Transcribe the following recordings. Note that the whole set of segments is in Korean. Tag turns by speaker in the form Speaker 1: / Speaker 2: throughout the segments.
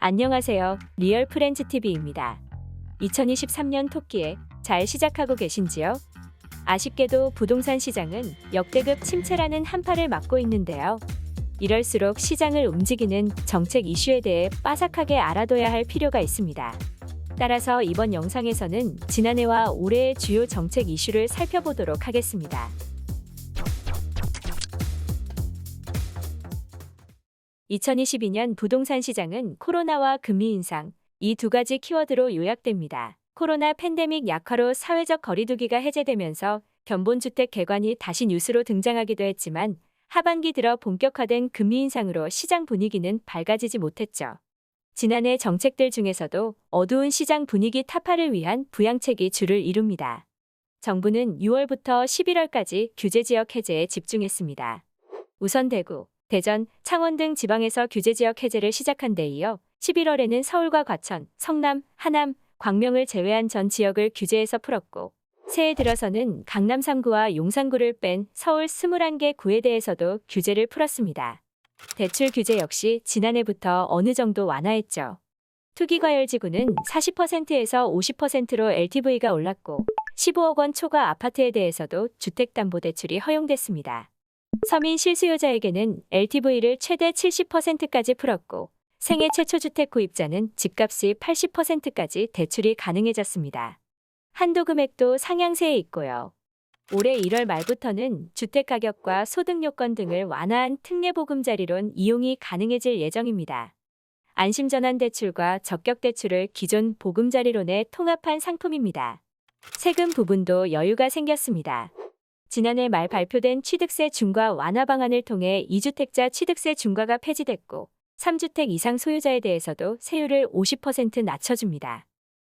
Speaker 1: 안녕하세요. 리얼 프렌즈 TV입니다. 2023년 토끼에 잘 시작하고 계신지요? 아쉽게도 부동산 시장은 역대급 침체라는 한파를 맞고 있는데요. 이럴수록 시장을 움직이는 정책 이슈에 대해 빠삭하게 알아둬야 할 필요가 있습니다. 따라서 이번 영상에서는 지난해와 올해의 주요 정책 이슈를 살펴보도록 하겠습니다. 2022년 부동산 시장은 코로나와 금리 인상, 이 두 가지 키워드로 요약됩니다. 코로나 팬데믹 약화로 사회적 거리두기가 해제되면서 견본주택 개관이 다시 뉴스로 등장하기도 했지만 하반기 들어 본격화된 금리 인상으로 시장 분위기는 밝아지지 못했죠. 지난해 정책들 중에서도 어두운 시장 분위기 타파를 위한 부양책이 주를 이룹니다. 정부는 6월부터 11월까지 규제지역 해제에 집중했습니다. 우선 대구, 대전, 창원 등 지방에서 규제지역 해제를 시작한 데 이어 11월에는 서울과 과천, 성남, 하남, 광명을 제외한 전 지역을 규제에서 풀었고 새해 들어서는 강남 3구와 용산구를 뺀 서울 21개 구에 대해서도 규제를 풀었습니다. 대출 규제 역시 지난해부터 어느 정도 완화했죠. 투기과열지구는 40%에서 50%로 LTV가 올랐고 15억 원 초과 아파트에 대해서도 주택담보대출이 허용됐습니다. 서민 실수요자에게는 LTV를 최대 70%까지 풀었고 생애 최초 주택 구입자는 집값이 80%까지 대출이 가능해졌습니다. 한도 금액도 상향세에 있고요. 올해 1월 말부터는 주택가격과 소득 요건 등을 완화한 특례보금자리론 이용이 가능해질 예정입니다. 안심전환대출과 적격대출을 기존 보금자리론에 통합한 상품입니다. 세금 부분도 여유가 생겼습니다. 지난해 말 발표된 취득세 중과 완화 방안을 통해 2주택자 취득세 중과가 폐지됐고 3주택 이상 소유자에 대해서도 세율을 50% 낮춰줍니다.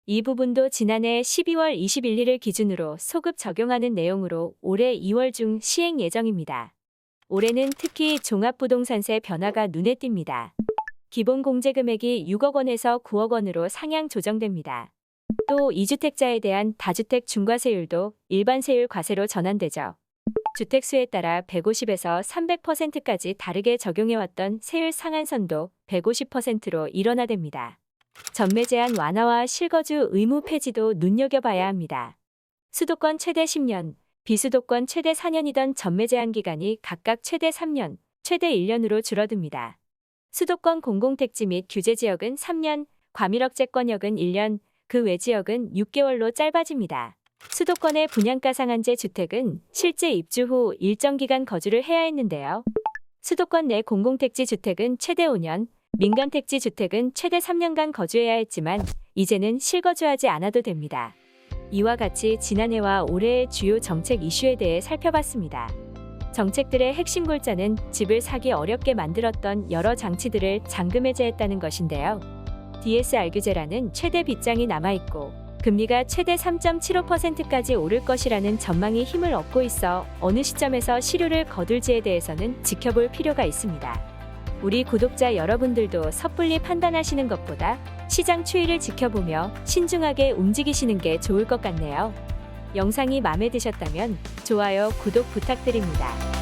Speaker 1: 이 부분도 지난해 12월 21일을 기준으로 소급 적용하는 내용으로 올해 2월 중 시행 예정입니다. 올해는 특히 종합부동산세 변화가 눈에 띕니다. 기본 공제금액이 6억 원에서 9억 원으로 상향 조정됩니다. 또 2주택자에 대한 다주택 중과세율도 일반세율 과세로 전환되죠. 주택수에 따라 150에서 300%까지 다르게 적용해왔던 세율 상한선도 150%로 일원화됩니다. 전매 제한 완화와 실거주 의무 폐지도 눈여겨봐야 합니다. 수도권 최대 10년, 비수도권 최대 4년이던 전매 제한 기간이 각각 최대 3년, 최대 1년으로 줄어듭니다. 수도권 공공택지 및 규제지역은 3년, 과밀억제권역은 1년, 그 외 지역은 6개월로 짧아집니다. 수도권의 분양가 상한제 주택은 실제 입주 후 일정 기간 거주를 해야 했는데요. 수도권 내 공공택지 주택은 최대 5년, 민간택지 주택은 최대 3년간 거주해야 했지만 이제는 실거주하지 않아도 됩니다. 이와 같이 지난해와 올해의 주요 정책 이슈에 대해 살펴봤습니다. 정책들의 핵심 골자는 집을 사기 어렵게 만들었던 여러 장치들을 잠금 해제했다는 것인데요. DSR 규제라는 최대 빗장이 남아있고 금리가 최대 3.75%까지 오를 것이라는 전망이 힘을 얻고 있어 어느 시점에서 실효를 거둘지에 대해서는 지켜볼 필요가 있습니다. 우리 구독자 여러분들도 섣불리 판단하시는 것보다 시장 추이를 지켜보며 신중하게 움직이시는 게 좋을 것 같네요. 영상이 마음에 드셨다면 좋아요, 구독 부탁드립니다.